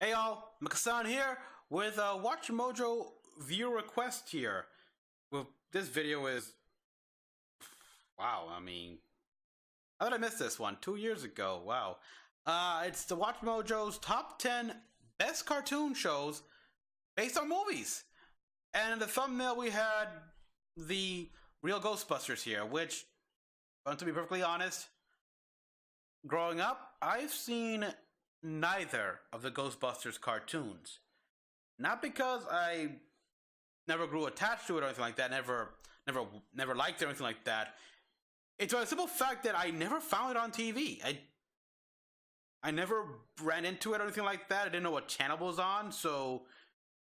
Hey y'all, Mecha-san here with a WatchMojo viewer request here. Well, this video is... Wow, how did I miss this one? 2 years ago, wow. It's the WatchMojo's top 10 best cartoon shows based on movies. And in the thumbnail we had the real Ghostbusters here, which, to be perfectly honest, growing up, I've seen neither of the Ghostbusters cartoons. Not because I never grew attached to it or anything like that, never liked it or anything like that. It's a simple fact that I never found it on TV. I never ran into it or anything like that. I didn't know what channel it was on, so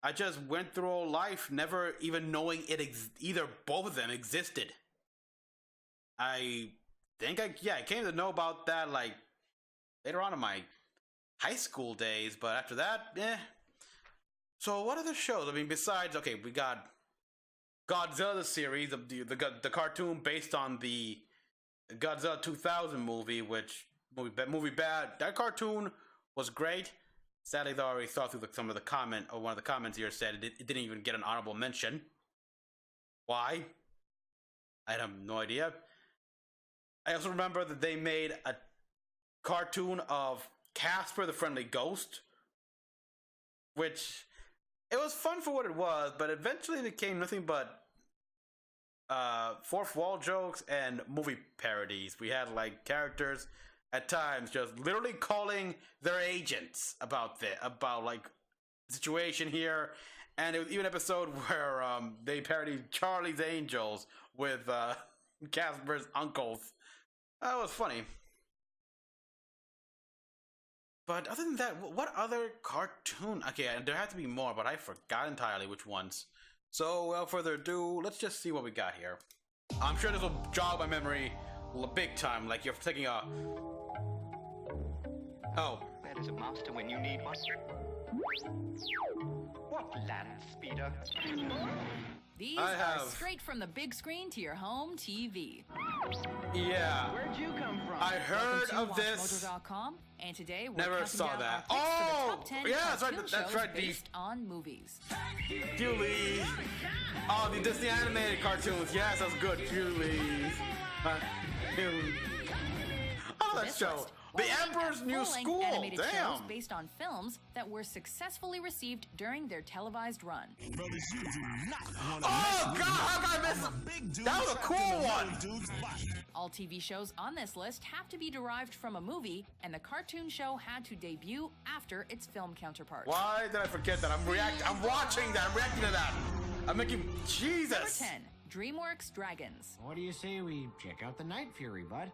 I just went through all life never even knowing either both of them existed. I think I came to know about that like later on in my high school days, but after that, So what other shows? Besides, okay, we got Godzilla the series, the cartoon based on the Godzilla 2000 movie, which movie bad. That cartoon was great. Sadly, though, I already saw through some of the one of the comments here said it didn't even get an honorable mention. Why? I have no idea. I also remember that they made a cartoon of Casper the Friendly Ghost, which it was fun for what it was, but eventually it became nothing but fourth wall jokes and movie parodies. We had like characters at times just literally calling their agents about like the situation here, and it was even an episode where they parodied Charlie's Angels with Casper's uncles. That was funny. But other than that, what other cartoon? Okay, there had to be more, but I forgot entirely which ones. So, without further ado, let's just see what we got here. I'm sure this will jog my memory big time, like you're taking a... Oh. That is a monster when you need one. What land speeder? These are straight from the big screen to your home TV. Yeah. Where'd you come from? I heard of this. WatchMojo.com, and today we're Never saw down that. Our picks for the top 10 yeah, that's right. cartoon That's shows right. Based on movies. Julie. Oh, the Disney animated cartoons. Yes, that's good. Julie. Oh, that show. The Emperor's New School. Animated shows Damn. based on films that were successfully received during their televised run. Oh God, how could I miss? That was a cool one. All TV shows on this list have to be derived from a movie, and the cartoon show had to debut after its film counterpart. Why did I forget that? I'm watching that. I'm reacting to that. I'm making Jesus. Number 10. DreamWorks Dragons. What do you say we check out the Night Fury, bud?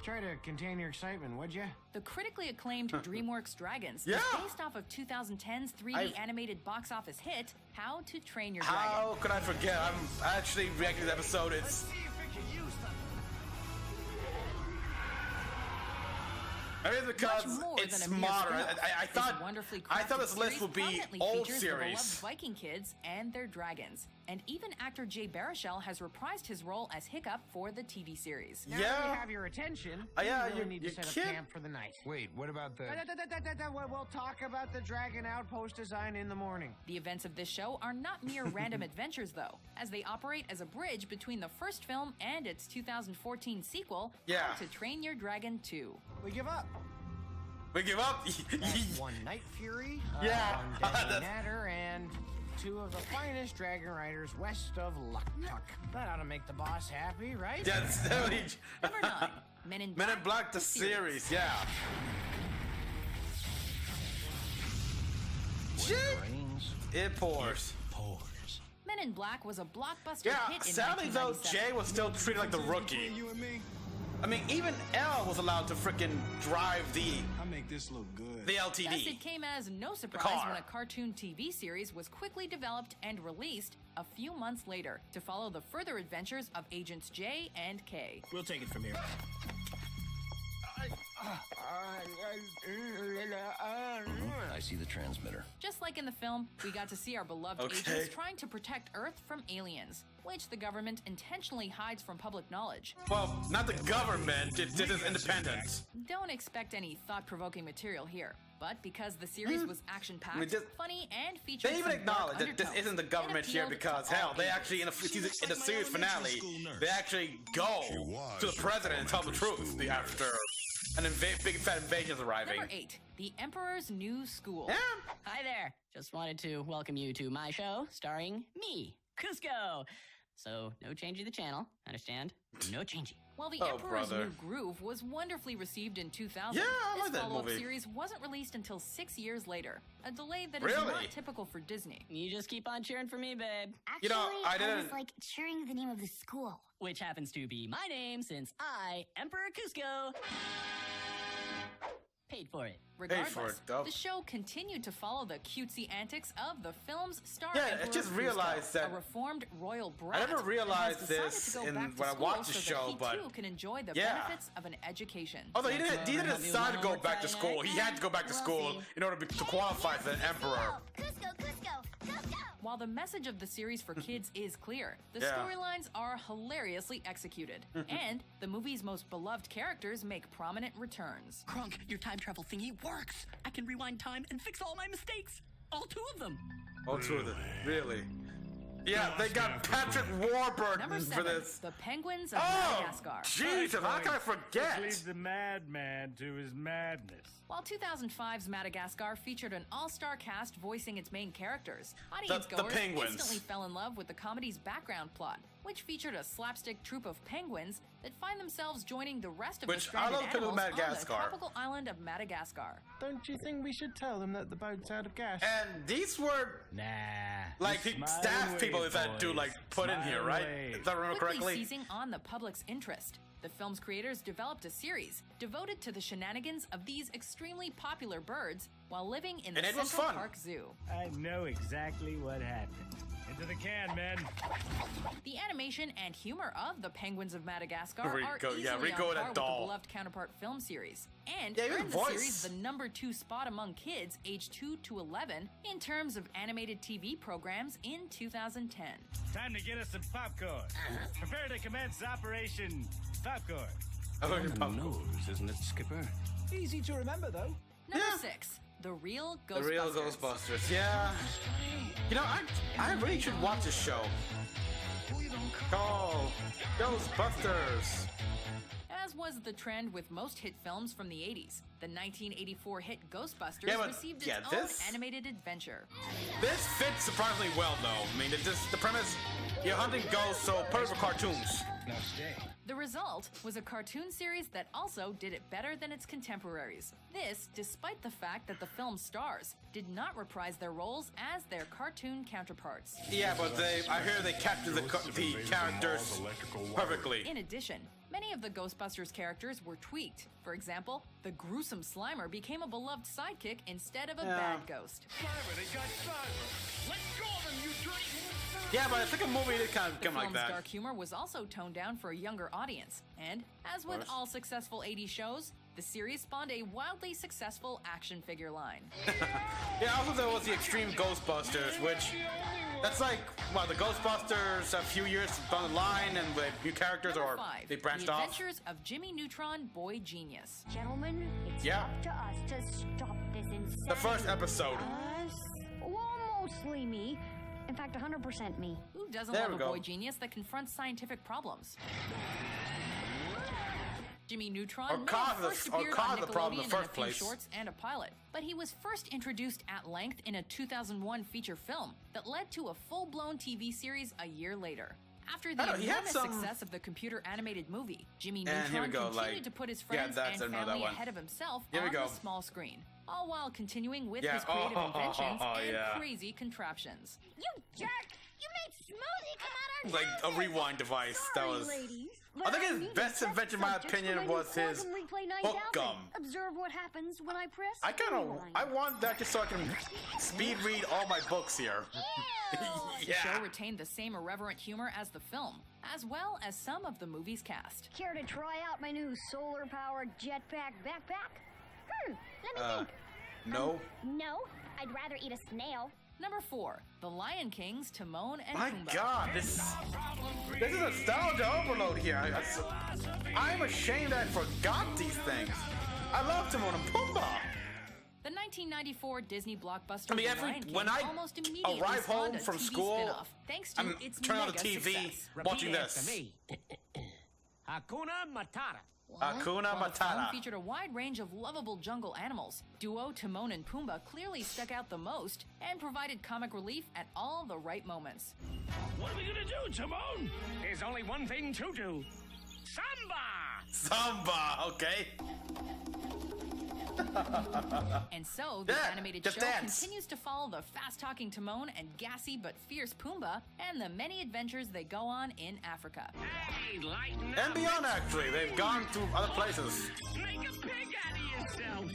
Try to contain your excitement, would you? The critically acclaimed DreamWorks Dragons Yeah. is based off of 2010's 3D animated box office hit, How to Train Your Dragon. How could I forget? I'm actually reacting to the episode. It's... Maybe it's because it's modern. I thought this list would be old series. Beloved Viking kids and their dragons. And even actor Jay Baruchel has reprised his role as Hiccup for the TV series. Now that we have your attention, we really need to set up camp for the night. Wait, what about the... We'll talk about the Dragon Outpost design in the morning. The events of this show are not mere random adventures, though, as they operate as a bridge between the first film and its 2014 sequel, How to Train Your Dragon 2. We give up. We give up? That's one Night Fury, Yeah. one Deadly Natter, and two of the finest dragon riders west of Luktuk. That ought to make the boss happy, right? That's Number 9. Men in Black, the series, yeah. It pours. Men in Black was a blockbuster hit in Sadly though, 1997. Jay was still treated like the rookie. Even Elle was allowed to freaking drive the this look good. the LTD. Thus, it came as no surprise when a cartoon TV series was quickly developed and released a few months later to follow the further adventures of Agents J and K. We'll take it from here. I see the transmitter. Just like in the film, we got to see our beloved agents trying to protect Earth from aliens, which the government intentionally hides from public knowledge. Well, not the government, it's independence. Don't expect any thought-provoking material here. But because the series was action-packed, I mean, funny, and featured They even some dark acknowledge that this undertones, isn't the it government here appealed because, to all hell, they ages. actually, in the series finale, they actually go to the president and tell the truth after an big fat invasion is arriving. Number 8, The Emperor's New School. Yeah. Hi there. Just wanted to welcome you to my show starring me, Cusco. So, no changing the channel. Understand? No changing. While The Oh, Emperor's brother. New Groove was wonderfully received in 2000, Yeah, I this like that follow-up movie. series wasn't released until 6 years later, a delay that is Really? not typical for Disney. You just keep on cheering for me, babe. Actually, You know, I was didn't- like cheering the name of the school. Which happens to be my name since I, Emperor Cusco, paid for it. Regardless, dope. the show continued to follow the cutesy antics of the film's star Yeah, I Emperor just Cusco, realized that- a reformed royal brat. I never that realized has decided this to go in- back to when I school watched the so show, that he but- too can enjoy the Yeah. benefits of an education. Although he didn't Help me decide to with go my back to homework, school. He had to go back to We'll school see. in order to qualify for the emperor. Cusco, Cusco, Cusco. While the message of the series for kids is clear, the Yeah. storylines are hilariously executed, and the movie's most beloved characters make prominent returns. Krunk, your time travel thingy works. I can rewind time and fix all my mistakes. All 2 of them. Oh, true. Really? Yeah, they got Patrick Warburton Number for 7, this. The Penguins of Oh, Madagascar. Jesus! How can I Just forget? leave the madman to his madness. While 2005's Madagascar featured an all-star cast voicing its main characters, audience the goers penguins. instantly fell in love with the comedy's background plot, which featured a slapstick troupe of penguins that find themselves joining the rest of Which, the stranded I love Penguin animals on the Madagascar. tropical island of Madagascar. Don't you think we should tell them that the boat's out of gas? And these were Nah. like Smile staff and people wave, that do boys. like put in here, Smile right? and wave. If I remember Quickly correctly. seizing on the public's interest, the film's creators developed a series devoted to the shenanigans of these extremely popular birds while living in the And it was Central fun. Park Zoo. I know exactly what happened. Into the can, men. The animation and humor of the Penguins of Madagascar are Rico, easily yeah, Rico on that par with doll. the beloved counterpart film series, and Yeah, even earned the voice. series the number 2 spot among kids aged 2 to 11 in terms of animated TV programs in 2010. Time to get us some popcorn. Prepare to commence Operation Popcorn. Nose, isn't it, Skipper? Easy to remember, though. Number Yeah. 6, The Real Ghostbusters. The real Ghostbusters. Yeah. You know, I really should watch this show. Called Ghostbusters. As was the trend with most hit films from the 80s, the 1984 hit Ghostbusters Yeah, but- received its yeah, own this- animated adventure. This fits surprisingly well, though. I mean, the premise, you're hunting ghosts, so perfect for cartoons. Now stay. The result was a cartoon series that also did it better than its contemporaries. This, despite the fact that the film's stars did not reprise their roles as their cartoon counterparts. Yeah, but I hear they captured the characters perfectly. In addition, many of the Ghostbusters characters were tweaked. For example, the gruesome Slimer became a beloved sidekick instead of a bad ghost. Yeah, but I think a movie did kind of The come like film's that. dark humor was also toned down for a younger audience, and as with course. all successful 80s shows, the series spawned a wildly successful action figure line. Yeah, also there was the Extreme Ghostbusters, which that's like, well, the Ghostbusters a few years down the line and with new characters Number or 5, they branched The off. Adventures of Jimmy Neutron, Boy Genius. Gentlemen, it's Yeah. up to us to stop this insanity. The first episode. Us? Well, mostly me. In fact, 100% me. Who doesn't There love we a go. boy genius that confronts scientific problems? Jimmy Neutron Or may caused have the- first or appeared caused on the problem in Nickelodeon the in a first few place. shorts and a pilot, but he was first introduced at length in a 2001 feature film that led to a full-blown TV series a year later. After the I know, he had enormous some- success of the computer animated movie, Jimmy And here we Neutron go, continued like- to put his yeah, friends that's and another family one. ahead of himself Here we on go. the small screen, all while continuing with Yeah, his creative oh, inventions and yeah. crazy contraptions. You jerk! You made smoothie come out our Like a houses! rewind device. That Sorry, was. ladies, I but think his need best test invention, in my subjects opinion, when I do was his Quantum Replay 9000. book gum. Observe what happens when I press I kind of, rewind. I want that just so I can speed read all my books here. The show Yeah. retained the same irreverent humor as the film, as well as some of the movie's cast. Care to try out my new solar-powered jetpack backpack? Let me think. No. No, I'd rather eat a snail. Number 4, The Lion King's Timon and My Pumbaa. God, this is nostalgia overload here. I'm ashamed I forgot these things. I love Timon and Pumbaa. The 1994 Disney blockbuster I mean, The Lion King when I almost immediately arrive spawned home a from TV school, spin-off, thanks to I'm its turning on the mega TV, success. watching Repeat after this. me. Hakuna Matata. Hakuna While the film Matata. featured a wide range of lovable jungle animals, duo Timon and Pumbaa clearly stuck out the most and provided comic relief at all the right moments. What are we gonna do, Timon? There's only one thing to do. Samba! Samba, okay. And so, the Yeah, animated just show dance. continues to follow the fast-talking Timon and gassy but fierce Pumbaa and the many adventures they go on in Africa. Hey, lighten And up. beyond, actually. They've gone to other places. Make a pig out of yourself.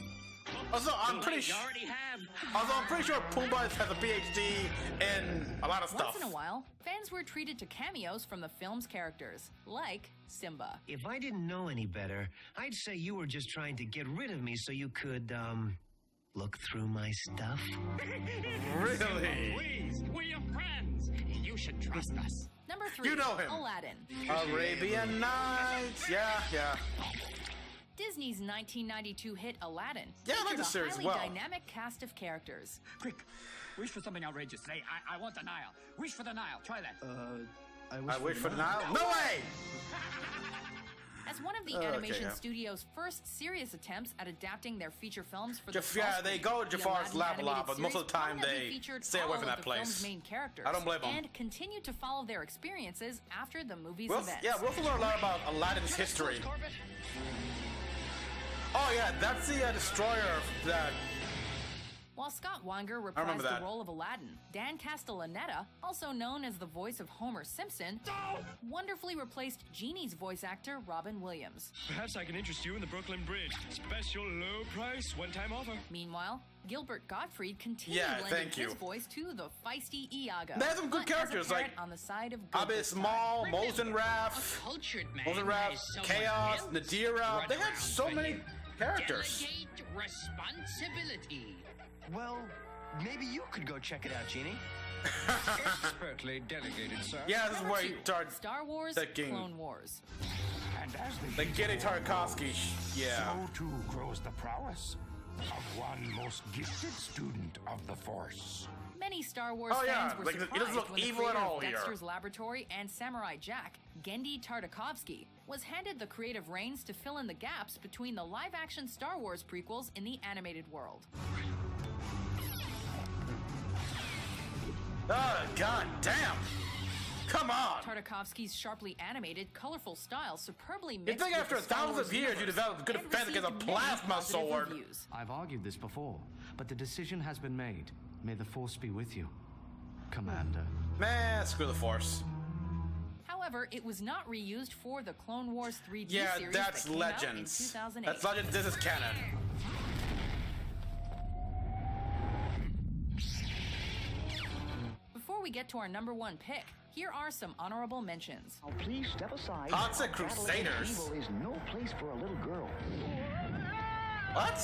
Also, I'm Too pretty late, you sure. already have. Although I'm pretty sure Pumbaa has a PhD in a lot of stuff. Once in a while, fans were treated to cameos from the film's characters, like Simba. If I didn't know any better, I'd say you were just trying to get rid of me so you could, look through my stuff. Really? Please, we're your friends. You should trust us. Number 3, You know him. Aladdin. Arabian Nights. Yeah. Disney's 1992 hit Aladdin Yeah, I like featured the a series highly well. dynamic cast of characters. Quick, wish for something outrageous. Say, I want the Nile. Wish for the Nile. Try that. I wish for the Nile. No way! As one of the Okay, animation yeah. studio's first serious attempts at adapting their feature films for the Yeah, small they screen, go to the Jafar's Aladdin lab a lot, animated but most of the series time prominently they featured stay away all from of that the film's place. main characters I don't blame 'em. and continued to follow their experiences after the movie's We events. also learn a lot about Aladdin's history. Oh yeah, that's the destroyer that. While Scott Wanger remember reprised that. the role of Aladdin, Dan Castellaneta, also known as the voice of Homer Simpson, wonderfully replaced Genie's voice actor Robin Williams. Perhaps I can interest you in the Brooklyn Bridge. Special low price, one-time offer. Meanwhile, Gilbert Gottfried continued Yeah, lending thank you. his voice to the feisty Iago. They have some good but as a characters, parrot like on the side of good Abis this time. Small, Mosenrath, Cultured man Mosenrath, has someone Chaos, else Nadira. run They had around so for many him. characters. Delegate responsibility. Well, maybe you could go check it out, Genie. Expertly delegated, sir. Yeah, this is Number where he 2, started Star Wars thinking. Clone Wars. And as the Like Giddy Tarkovsky. Yeah. so too grows the prowess of one most gifted student of the Force. Many Star Wars Oh, yeah, fans were like, it doesn't surprised look when the evil at creator all of here. Dexter's Laboratory and Samurai Jack, Gendy Tartakovsky, was handed the creative reins to fill in the gaps between the live-action Star Wars prequels in the animated world. Oh, god damn. Come on. Tartakovsky's sharply animated, colorful style superbly You'd mixed think with after the Star 1,000 Wars years you universe develop good and defense against a received many plasma positive sword. reviews. I've argued this before, but the decision has been made. May the Force be with you, Commander. Man, screw the Force. However, it was not reused for the Clone Wars 3D Yeah, series that's that came out in Legends. 2008. That's Legends. This is canon. Before we get to our number 1 pick, here are some honorable mentions. Now please step aside. Toxic Battle against Crusaders. Evil is no place for a little girl. What?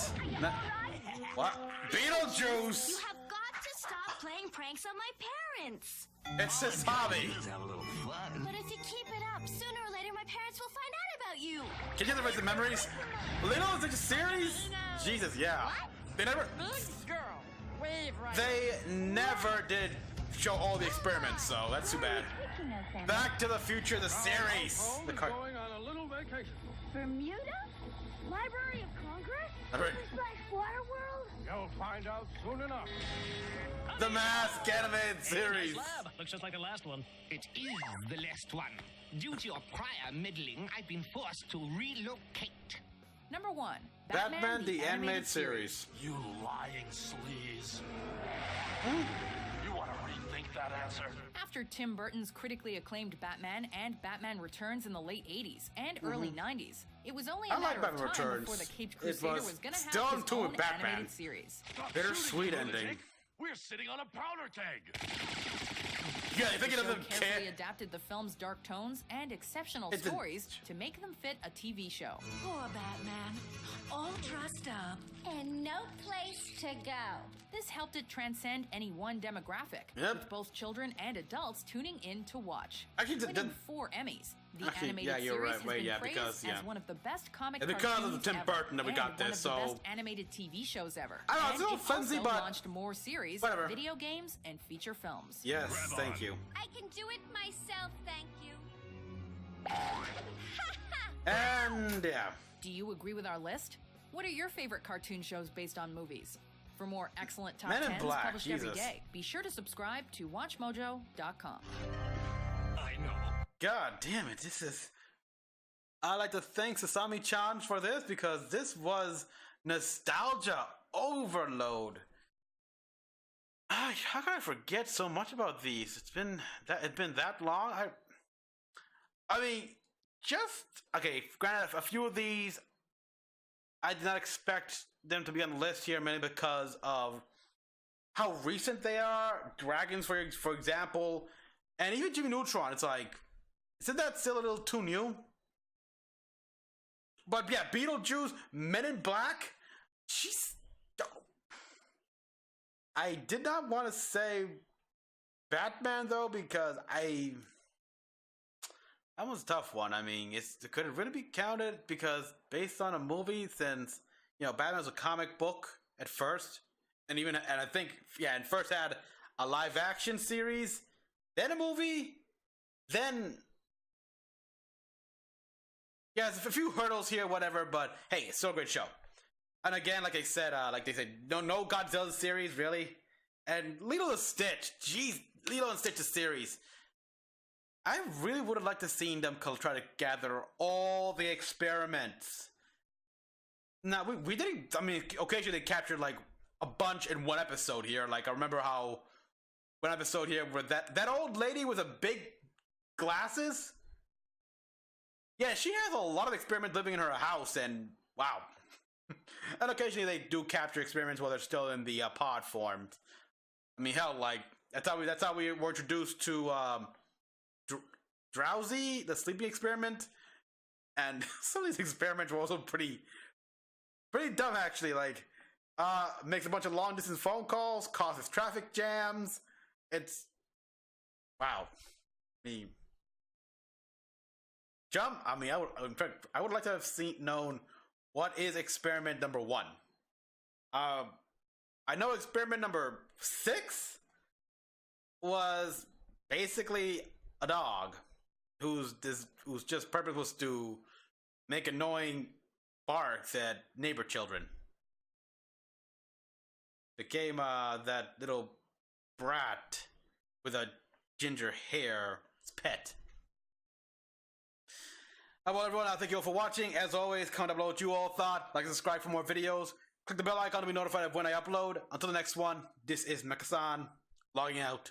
What? Beetlejuice. You have got to stop playing pranks on my parents. It's his hobby. But if you keep it up, sooner or later my parents will find out about you. Can you erase the memories? Little is a series? Jesus, yeah. They never. Girl, wave right. They never did show all the experiments, so that's too bad. Back to the Future, the series. The car. Going on a little vacation. Bermuda? Library of Congress? Alright. Splash Water World? You'll find out soon enough. The Mask animated series. Looks just like the last one. It is the last one. Due to your prior meddling, I've been forced to relocate. Number 1, Batman the Animated Series. You lying sleaze. You want to rethink that answer? After Tim Burton's critically acclaimed Batman and Batman Returns in the late 80s and early 90s, it was only a I like matter of Batman time Returns. before the Caped It Crusader was was going to still have his into own Batman. animated series. Bittersweet ending. We're sitting on a powder keg. Yeah, you think it The show doesn't carefully care? adapted the film's dark tones and exceptional It's a- stories to make them fit a TV show. Poor Batman. All dressed up. And no place to go. This helped it transcend any one demographic, Yep. with both children and adults tuning in to watch. Actually, winning 4 Emmys, The Actually, animated yeah, you're series right. has Wait, been yeah, praised because, yeah. as one of the best comic And because of cartoons Tim ever, Burton that we and got one this, of the so- best animated TV shows ever. I don't know, it's And a little it fancy, also but- launched more series, whatever. video games, and feature films. Yes, thank you. I can do it myself, thank you. And yeah. Do you agree with our list? What are your favorite cartoon shows based on movies? For more excellent top Men in 10s Black, published every Jesus. day, be sure to subscribe to WatchMojo.com. I know. God damn it, this is... I'd like to thank Sasami-chan for this because this was nostalgia overload. How can I forget so much about these? It's been that long. I mean, just okay. Granted, a few of these I did not expect them to be on the list here, mainly because of how recent they are. Dragons, for example, and even Jimmy Neutron. It's like, isn't that still a little too new? But yeah, Beetlejuice, Men in Black. Jeez. I did not want to say Batman though, because that was a tough one. I mean, could it really be counted because based on a movie, since Batman was a comic book at first, and I think and first had a live action series, then a movie, then there's a few hurdles here, whatever. But hey, it's still a great show. And again, like they said, no Godzilla series, really. And Lilo and Stitch, jeez, Lilo and Stitch's series. I really would have liked to seen them try to gather all the experiments. Now, we didn't, I mean, occasionally they captured like a bunch in one episode here. Like, I remember how one episode here where that old lady with the big glasses. Yeah, she has a lot of experiments living in her house, and wow. And occasionally they do capture experiments while they're still in the pod form. I mean, hell, like that's how we were introduced to Drowsy, the sleeping experiment, and some of these experiments were also pretty dumb, actually. Like, makes a bunch of long distance phone calls, causes traffic jams. It's wow. I mean, jump. I mean, I would like to have known. What is experiment number 1? I know experiment number 6 was basically a dog whose just purpose was to make annoying barks at neighbor children. Became that little brat with a ginger hair pet. Well, everyone, thank you all for watching. As always, comment down below what you all thought. Like and subscribe for more videos. Click the bell icon to be notified of when I upload. Until the next one, this is Mecha-san, logging out.